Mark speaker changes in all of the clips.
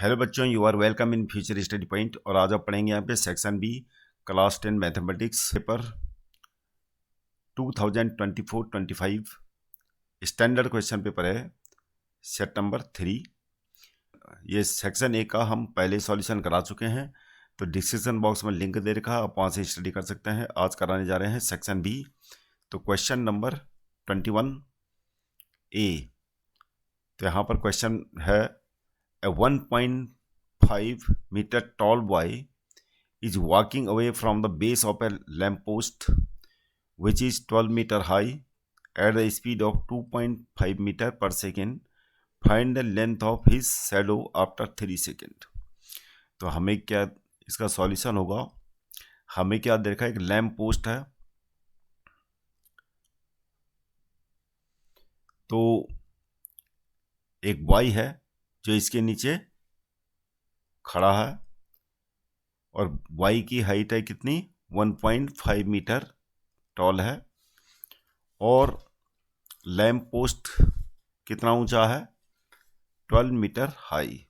Speaker 1: Hello बच्चों, you are welcome in Future Study Point. और आज आप पढ़ेंगे यहाँ पे section B class 10 mathematics paper 2024-25 standard question paper है, सेट नंबर 3। ये सेक्शन ए का हम पहले सॉल्यूशन करा चुके हैं, तो डिस्क्रिप्शन बॉक्स में लिंक दे रखा है, आप वहाँ से स्टडी कर सकते हैं। आज कराने जा रहे हैं सेक्शन बी। तो क्वेश्चन नंबर 21 ए। तो यहाँ पर क्वेश्चन है, a 1.5 meter tall boy is walking away from the base of a lamppost which is 12 meter high at the speed of 2.5 meter per second. Find the length of his shadow after 3 seconds. तो हमें क्या इसका solution होगा, हमें क्या देखा, एक lamp post है, तो एक बॉय है जो इसके नीचे खड़ा है और बॉय की हाइट है कितनी, 1.5 मीटर टॉल है, और लैम्प पोस्ट कितना ऊंचा है, 12 मीटर हाई।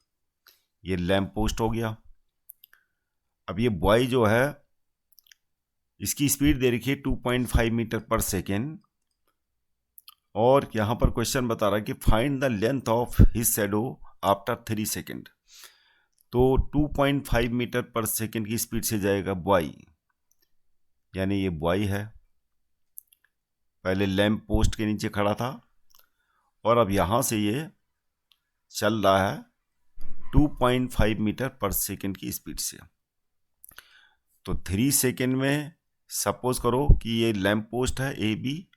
Speaker 1: ये लैम्प पोस्ट हो गया। अब ये बॉय जो है, इसकी स्पीड दे रखी है 2.5 मीटर पर सेकेंड, और यहाँ पर क्वेश्चन बता रहा है कि find the length of his shadow after 3 second. तो 2.5 मीटर पर सेकेंड की स्पीड से जाएगा बॉय, यानी ये बॉय है, पहले लैम्प पोस्ट के नीचे खड़ा था और अब यहाँ से ये चल रहा है 2.5 मीटर पर सेकेंड की स्पीड से। तो 3 सेकेंड में सपोज करो कि ये लैम्प पोस्ट है ए बी,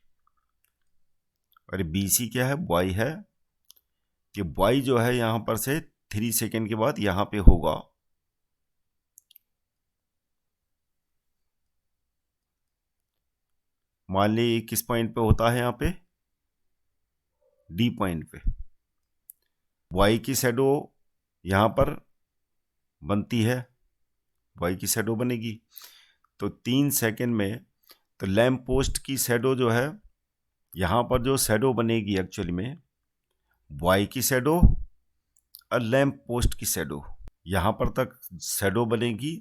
Speaker 1: और बी सी क्या है, बॉय है। कि बॉय जो है यहाँ पर से 3 सेकेंड के बाद यहाँ पे होगा, मान ली किस पॉइंट पे होता है, यहाँ पे डी पॉइंट पे। बॉय की शैडो यहाँ पर बनती है, बॉय की शैडो बनेगी तो 3 सेकेंड में। तो लैम्प पोस्ट की शैडो जो है, यहाँ पर जो शैडो बनेगी एक्चुअली में बॉय की शैडो और लैम्प पोस्ट की शैडो, यहाँ पर तक शैडो बनेगी।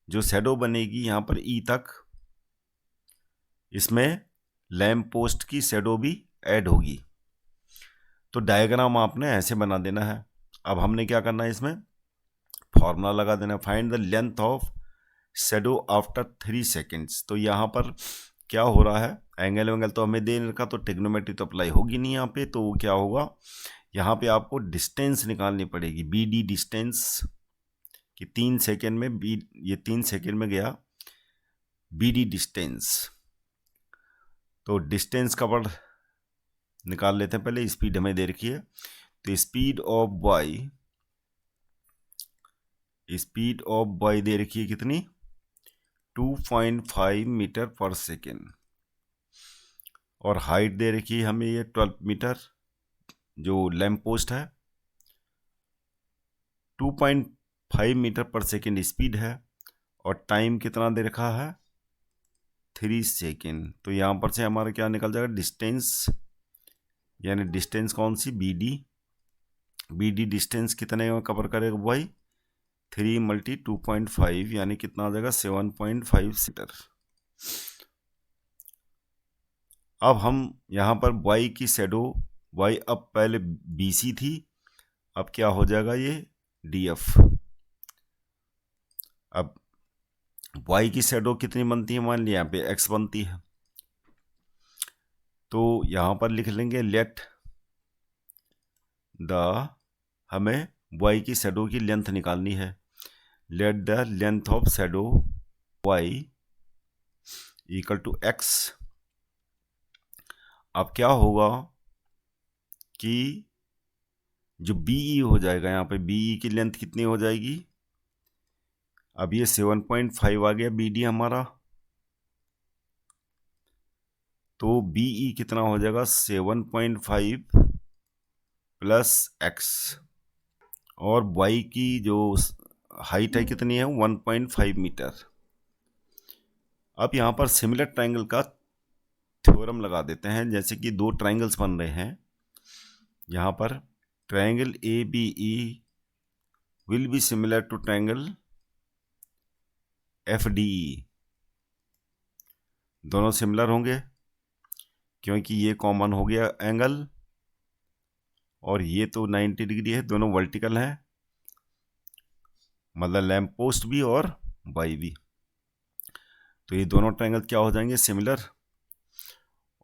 Speaker 1: जो शैडो बनेगी यहाँ पर ई तक, इसमें लैम्प पोस्ट की शैडो भी ऐड होगी। तो डायग्राम आपने ऐसे बना देना है। अब हमने क्या करना है, इसमें फॉर्मूला लगा देना, find the length of shadow after 3 seconds. तो यहाँ पर क्या हो रहा है, एंगल वेंगल तो हमें दे रखा, तो ट्रिग्नोमेट्री तो अप्लाई होगी नहीं यहाँ पे। तो क्या होगा, यहाँ पे आपको डिस्टेंस निकालनी पड़ेगी, बी डी डिस्टेंस, कि 3 सेकेंड में बी, ये 3 सेकेंड में गया बी डी डिस्टेंस। तो डिस्टेंस का वर्ड निकाल लेते हैं पहले। स्पीड हमें दे रखी है, तो स्पीड ऑफ बॉय दे रखी है कितनी, 2.5 मीटर पर सेकेंड, और हाइट दे रखी है हमें ये 12 मीटर। जो लैम्प पोस्ट है 2.5 मीटर पर सेकेंड स्पीड है, और टाइम कितना दे रखा है, 3 सेकेंड। तो यहाँ पर से हमारा क्या निकल जाएगा, डिस्टेंस, यानी डिस्टेंस कौन सी, बी डी डिस्टेंस कितने में कवर करेगा भाई, 3 × 2.5, यानी कितना आ जाएगा, 7.5 मीटर। अब हम यहाँ पर बॉय की शैडो, बॉय अब पहले बी सी थी, अब क्या हो जाएगा ये डी एफ। अब बॉय की शैडो कितनी बनती है, मान लिया यहाँ पे एक्स बनती है, तो यहाँ पर लिख लेंगे लेट द, हमें बॉय की शैडो की लेंथ निकालनी है, let the length of shadow boy equal to x. अब क्या होगा कि जो बीई हो जाएगा, यहाँ पे बीई की लेंथ कितनी हो जाएगी, अब ये 7.5 आ गया बीडी हमारा, तो बीई कितना हो जाएगा, 7.5 प्लस एक्स, और वाई की जो हाइट है कितनी है, 1.5 मीटर। अब यहाँ पर सिमिलर ट्रायंगल का थ्योरम लगा देते हैं। जैसे कि दो ट्रायंगल्स बन रहे हैं, यहाँ पर triangle A B E will be similar to triangle FDE। दोनों सिमिलर होंगे क्योंकि ये कॉमन हो गया एंगल, और ये तो 90 डिग्री है, दोनों वर्टिकल हैं, मतलब लैंप पोस्ट भी और वाई भी। तो ये दोनों ट्रायंगल क्या हो जाएंगे, सिमिलर।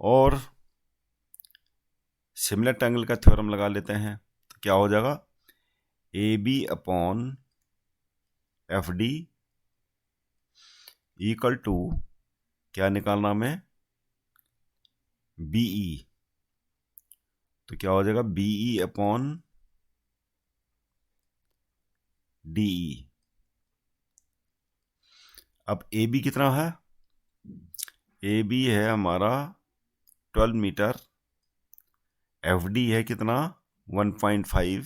Speaker 1: और सिमिलर ट्रायंगल का थ्योरम लगा लेते हैं, तो क्या हो जाएगा, AB upon FD equal to, क्या निकालना हमें, BE। तो क्या हो जाएगा, BE अपॉन DE। अब AB कितना है, AB है हमारा 12 मीटर, FD है कितना 1.5,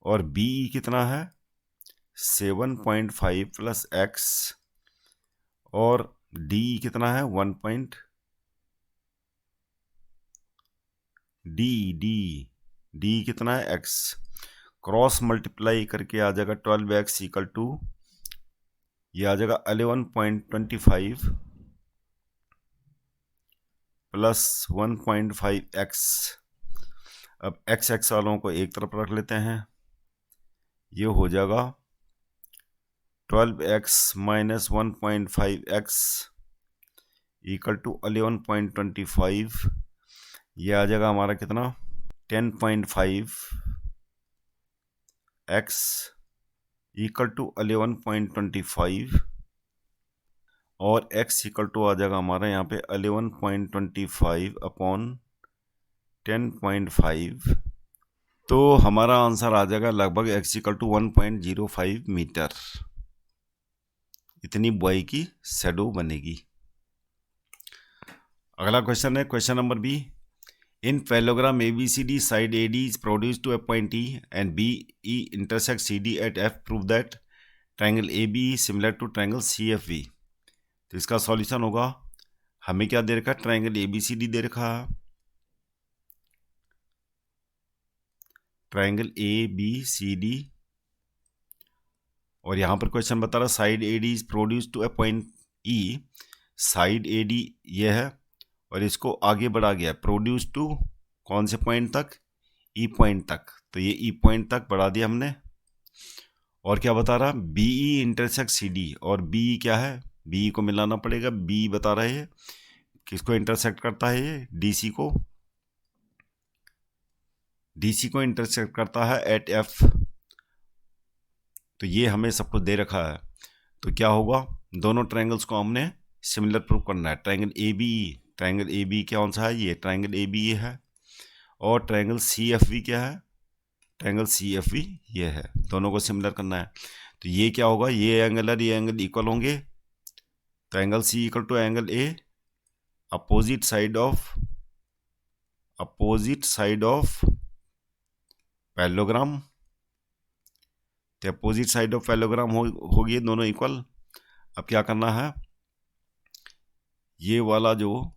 Speaker 1: और BE कितना है 7.5 प्लस x, और DE कितना है 1. डी कितना है x, क्रॉस मल्टीप्लाई करके आ जाएगा 12x इक्वल टू, ये आ जाएगा 11.25 प्लस 1.5x। अब x वालों को एक तरफ रख लेते हैं, ये हो जाएगा 12x minus 1.5x equal to 11.25। ये आ जाएगा हमारा कितना 10.5x इक्वल टू 11.25, और x इक्वल टू आ जाएगा हमारा यहाँ पे 11.25 अपॉन 10.5। तो हमारा आंसर आ जाएगा लगभग x इक्वल टू 1.05 मीटर। इतनी बुआई की शैडो बनेगी। अगला क्वेश्चन है question number B. In parallelogram ABCD side AD is produced to a point E and BE intersects CD at F. Prove that triangle ABE is similar to triangle CFV। तो इसका solution होगा, हमें क्या दे रखा है, triangle ABCD दे रखा है, triangle ABCD, और यहां पर क्वेश्चन बता रहा side AD is produce to a point E। Side AD ये है और इसको आगे बढ़ा गया, प्रोड्यूस टू कौन से पॉइंट तक, E पॉइंट तक। तो ये E पॉइंट तक बढ़ा दिया हमने। और क्या बता रहा, BE इंटरसेक्ट CD, और BE क्या है, BE को मिलाना पड़ेगा। BE बता रहे हैं किसको इंटरसेक्ट करता है, ये DC को इंटरसेक्ट करता है एट F। तो ये हमें सब कुछ दे रखा है। तो क्या होगा, दोनों ट्रायंगल्स को हमने सिमिलर प्रूव करना है। ट्रायंगल ABE, ट्रायंगल ABE कौन सा है, ये ट्रायंगल ABE है, और ट्रायंगल CFV क्या है, ट्रायंगल CFV ये है। दोनों को सिमिलर करना है। तो ये क्या होगा, ये एंगल और ये एंगल इक्वल होंगे, तो angle C equal to angle A, opposite side of parallelogram. तो अपोजिट साइड ऑफ पैरेललोग्राम हो गए दोनों इक्वल। अब क्या करना है, ये वाला जो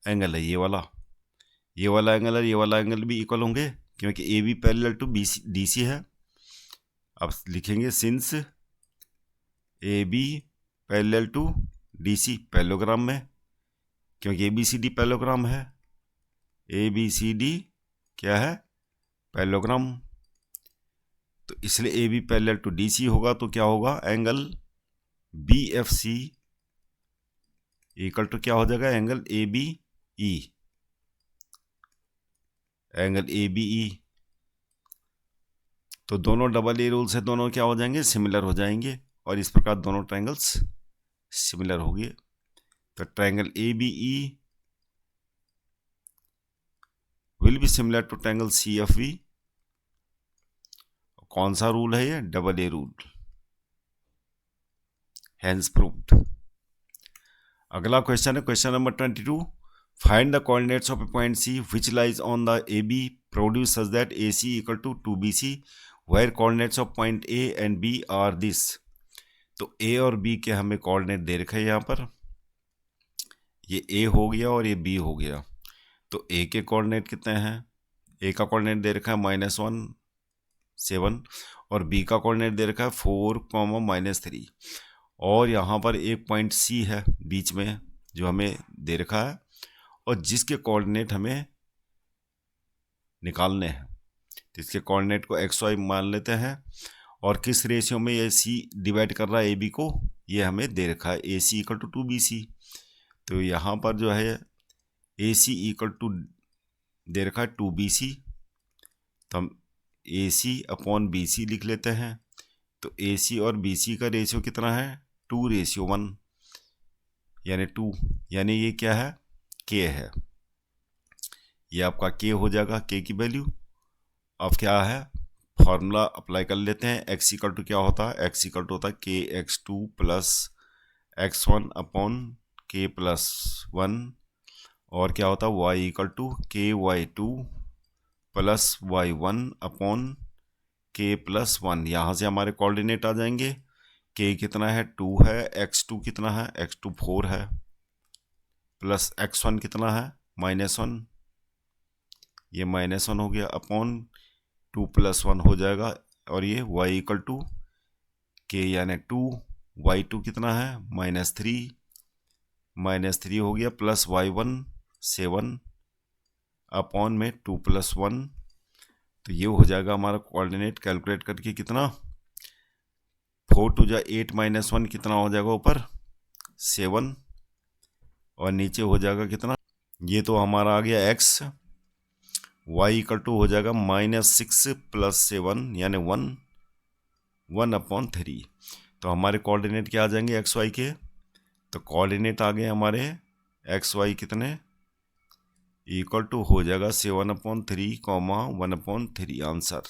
Speaker 1: एंगल है, ये वाला एंगल और ये वाला एंगल भी इक्वल होंगे, क्योंकि AB पैरेलल टू DC है। अब लिखेंगे since AB parallel to DC parallelogram में, क्योंकि ABCD पैरेललोग्राम है, ABCD क्या है, पैरेललोग्राम। तो इसलिए AB पैरेलल टू DC होगा। तो क्या होगा, एंगल BFC इक्वल टू क्या हो जाएगा, एंगल ABE, एंगल ABE। तो दोनों डबल ए रूल से दोनों क्या हो जाएंगे, सिमिलर हो जाएंगे, और इस प्रकार दोनों ट्रायंगल्स सिमिलर हो गए। तो triangle ABE will be similar to triangle CFV। कौन सा रूल है ये, double A rule, hence proved. अगला क्वेश्चन है question number 22। Find the coordinates of a point C which lies on the AB produced such that AC equal to 2BC where coordinates of point A and B are this। तो A और B के हमें coordinate दे रखे हैं यहाँ पर, ये A हो गया और ये B हो गया। तो A के कोऑर्डिनेट कितने हैं, A का कोऑर्डिनेट दे रखा है -1, 7 और बी का कोऑर्डिनेट दे रखा है 4, -3 और यहाँ पर एक पॉइंट सी है बीच में जो हमें दे रखा है और जिसके कोऑर्डिनेट हमें निकालने हैं। तो इसके कोऑर्डिनेट को XY मान लेते हैं और किस रेशियो में ये सी डिवाइड कर रहा है AB को, ये हमें दे रखा है AC = 2BC। तो यहाँ पर जो है AC = दे रखा है 2BC, तो हम AC/BC लिख लेते हैं। तो AC और BC का रेशियो कितना है 2:1 यानी 2, यानी ये क्या है K है, ये आपका K हो जाएगा। K की वैल्यू अब क्या है, फॉर्मूला अप्लाई कर लेते हैं। X = क्या होता है, X = होता है KX2 + X1/K+1 और क्या होता है Y = KY2 + Y1/K+1। यहाँ से हमारे कोऑर्डिनेट आ जाएंगे। K कितना है 2 है, X2 कितना है, X2 4 है, प्लस X1 कितना है -1, ये -1 हो गया, अपॉन 2 + 1 हो जाएगा और ये Y = K यानी 2, Y2 कितना है -3 हो गया, प्लस Y1 7 अपॉन में 2 + 1। तो ये हो जाएगा हमारा कोऑर्डिनेट कैलकुलेट करके कितना 4 × 8 - 1 कितना हो जाएगा ऊपर 7 और नीचे हो जाएगा कितना, ये तो हमारा आ गया X, Y = हो जाएगा -6 + 7 यानी 1/3। तो हमारे कोऑर्डिनेट क्या आ जाएंगे XY के, तो कोऑर्डिनेट आ गए हमारे XY कितने = हो जाएगा 7/3, 1/3 आंसर।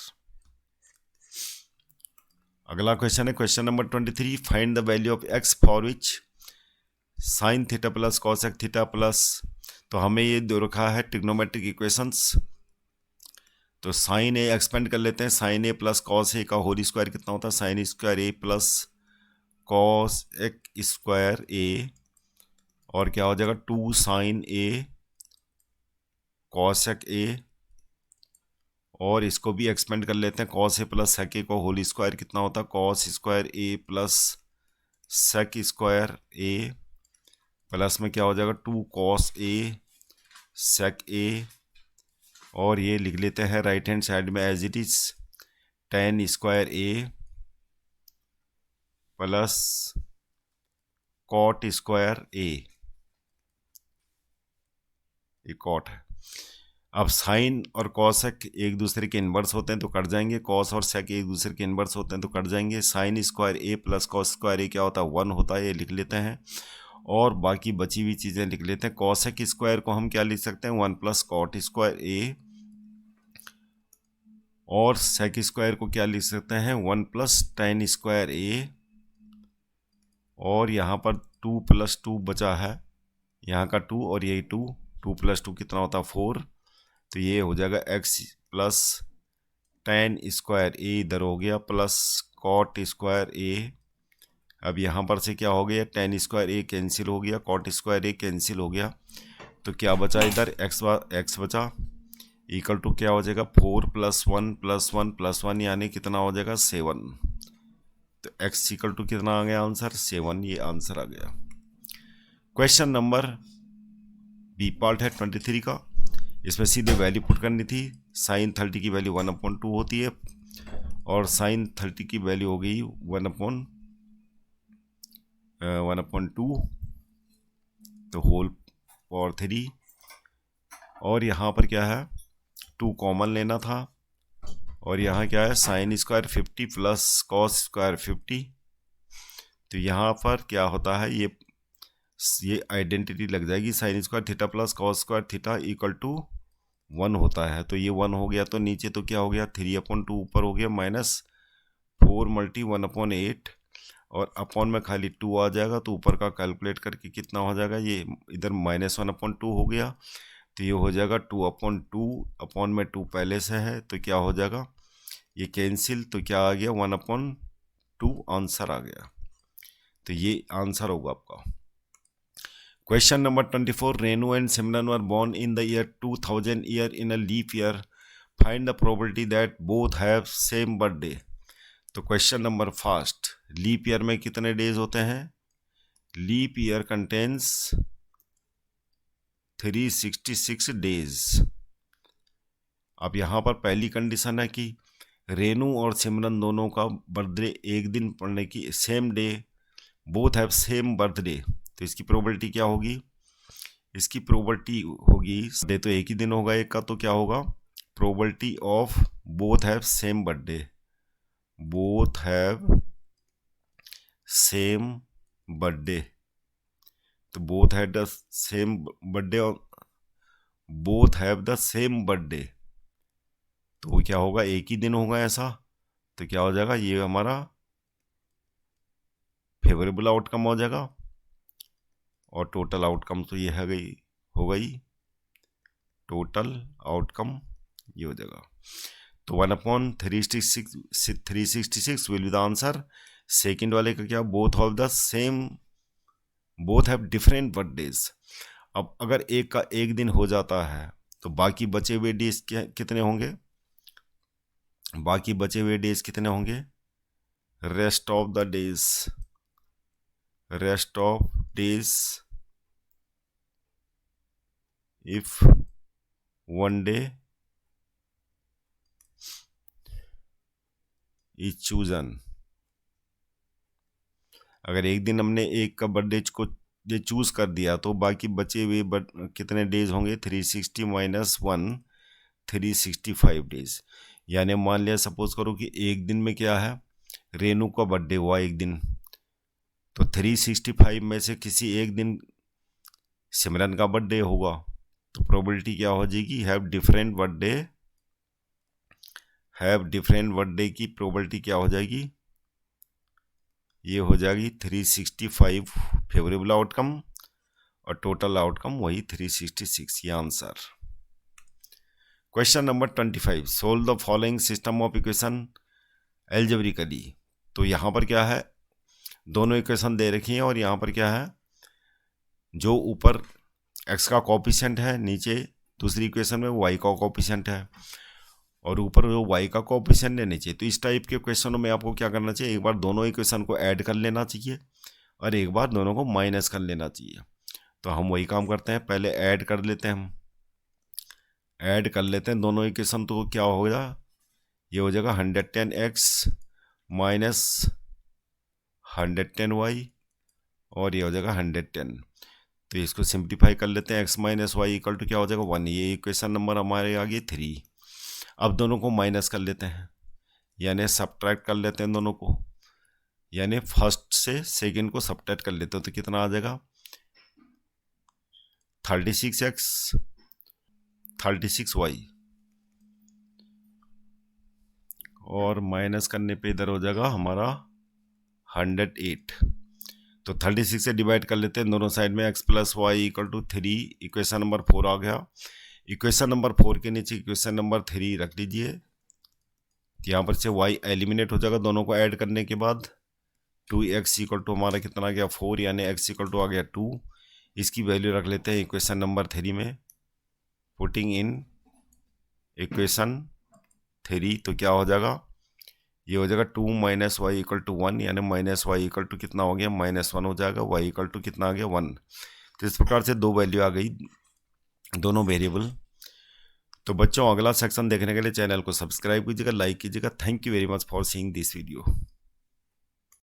Speaker 1: अगला क्वेश्चन है question number 23, find the value of X for which sin θ + cos θ plus, तो हमें ये दे रखा है ट्रिग्नोमेट्रिक इक्वेशंस। तो sin A एक्सपेंड कर लेते हैं, sin A + cos A का होल स्क्वायर कितना होता है sin² A + cos x² A और क्या हो जाएगा 2 sin A cos A और इसको भी एक्सपेंड कर लेते हैं cos A + sec A का होल स्क्वायर कितना होता है cos² A + sec² A plus में क्या हो जाएगा 2 cos A sec A और ये लिख लेते हैं राइट हैंड साइड में as it is tan² A plus cot² A, ये कॉट है। अब साइन और कॉसेक एक दूसरे के इन्वर्स होते हैं तो कट जाएंगे, कॉस और सेक एक दूसरे के इन्वर्स होते हैं तो कट जाएंगे। sin² A + cos² A क्या होता है 1 होता है, ये लिख लेते हैं और बाकी बची हुई चीज़ें लिख लेते हैं। कॉसेक स्क्वायर को हम क्या लिख सकते हैं 1 + cot² A और सेक स्क्वायर को क्या लिख सकते हैं 1 + tan² A और यहाँ पर 2 + 2 बचा है, यहाँ का 2 और यही 2 + 2 कितना होता है 4, तो ये हो जाएगा x + tan² A इधर हो गया प्लस cot² A। अब यहाँ पर से क्या हो गया tan² A कैंसिल हो गया, cot² A कैंसिल हो गया, तो क्या बचा इधर x बचा = क्या हो जाएगा 4 + 1 + 1 + 1 यानी कितना हो जाएगा 7। तो x = कितना आ गया आंसर 7, ये आंसर आ गया। क्वेश्चन नंबर बी पार्ट है 23 का, इसमें सीधे वैल्यू पुट करनी थी। sin 30 की वैल्यू 1/2 होती है और sin 30 की वैल्यू हो गई 1/2 तो होल पावर 3 और यहाँ पर क्या है 2 कॉमन लेना था और यहाँ क्या है sin² 50 + cos² 50। तो यहाँ पर क्या होता है ये आइडेंटिटी लग जाएगी sin² θ + cos² θ = 1 होता है, तो ये 1 हो गया, तो नीचे तो क्या हो गया 3/2 ऊपर हो गया -4 × 1/8 और अपॉन में खाली 2 आ जाएगा, तो ऊपर का कैलकुलेट करके कितना हो जाएगा, ये इधर -1/2 हो गया, तो ये हो जाएगा 2/2 अपॉन में 2 पहले से है तो क्या हो जाएगा ये कैंसिल, तो क्या आ गया 1/2 आंसर आ गया। तो ये आंसर होगा आपका। Question number 24, Renu and Simran were born in the year 2000 in a leap year, find the probability that both have same birthday. तो question number first, leap year में कितने डेज होते हैं? Leap year contains 366 days. अब यहाँ पर पहली condition है कि रेनू और सिमरन दोनों का बर्थडे एक दिन पड़ने की, same day, both have same birthday. तो इसकी प्रोबेबिलिटी क्या होगी? इसकी प्रोबेबिलिटी होगी, डे तो एक ही दिन होगा एक का, तो क्या होगा? Probability of both have same birthday, both have same birthday. तो both have the same birthday और both have the same birthday, तो वो क्या होगा? एक ही दिन होगा ऐसा, तो क्या हो जाएगा? ये हमारा फेवरेबल आउटकम हो जाएगा। और टोटल आउटकम तो ये है गई, हो गई टोटल आउटकम ये हो जाएगा। तो 1/366 will be the answer. Second वाले का क्या? Both of the same, both have different birthdays. अब अगर एक का एक दिन हो जाता है तो बाकी बचे हुए डेज कितने होंगे? बाकी बचे हुए डेज कितने होंगे? Rest of the days, rest of days if one day is chosen। अगर एक दिन हमने एक का बर्थडे को चूज कर दिया तो बाकी बचे हुए कितने डेज होंगे? 360 माइनस 1, 365 डेज। यानी मान लिया, सपोज करो कि एक दिन में क्या है, रेनू का बर्थडे हुआ एक दिन, तो 365 में से किसी एक दिन सिमरन का बर्थडे होगा, तो प्रोबेबिलिटी क्या हो जाएगी? Have different birthday, have different birthday की प्रोबेबिलिटी क्या हो जाएगी? ये हो जाएगी 365 फेवरेबल आउटकम और टोटल आउटकम वही 366, ये answer. Question number 25, solve the following system of equation algebraically. तो यहाँ पर क्या है, दोनों इक्वेशन दे रखी हैं और यहाँ पर क्या है, जो ऊपर x का कोएफिशिएंट है, नीचे दूसरी इक्वेशन में y का कोएफिशिएंट है, और ऊपर जो y का कोएफिशिएंट है नीचे। तो इस टाइप के क्वेश्चनों में आपको क्या करना चाहिए? एक बार दोनों इक्वेशन को ऐड कर लेना चाहिए और एक बार दोनों को माइनस कर लेना चाहिए। तो हम वही काम करते हैं, पहले ऐड कर लेते हैं, हम ऐड कर लेते हैं दोनों इक्वेशन। तो क्या होगा? ये हो जाएगा 110x माइनस 110y और ये हो जाएगा 110। तो इसको सिंप्लीफाई कर लेते हैं, x minus y equal to क्या हो जाएगा? 1। ये इक्वेशन नंबर हमारे आ गई 3। अब दोनों को माइनस कर लेते हैं, यानी सब्ट्रैक्ट कर लेते हैं दोनों को, यानी फर्स्ट से सेकंड को सब्ट्रैक्ट कर लेते हैं। तो कितना आ जाएगा? 36x 36y और माइनस करने पे इधर हो जाएगा हमारा 108। तो 36 से डिवाइड कर लेते हैं दोनों साइड में, x plus y equal to 3। Equation number 4 आ गया। इक्वेशन नंबर 4 के नीचे इक्वेशन नंबर 3 रख लीजिए। यहाँ पर से y एलिमिनेट हो जाएगा दोनों को ऐड करने के बाद। 2x इक्वल टू हमारा कितना आ गया? 4, यानी x इक्वल टू आ गया 2। इसकी वैल्यू रख लेते हैं इक्वेशन नंबर 3 में, पुटिंग इन इक्वेशन 3। तो क्या हो जाएगा? ये हो जाएगा 2 माइनस वाई इक्वल टू 1, यानी माइनस वाई इक्वल टू कितना हो गया? -1 हो जाएगा। वाई इक्वल टू कितना आ गया? 1। तो इस प्रकार से दो वैल्यू आ गई, दोनों वेरिएबल। तो बच्चों, अगला सेक्शन देखने के लिए चैनल को सब्सक्राइब कीजिएगा, लाइक कीजिएगा। Thank you very much for seeing this video.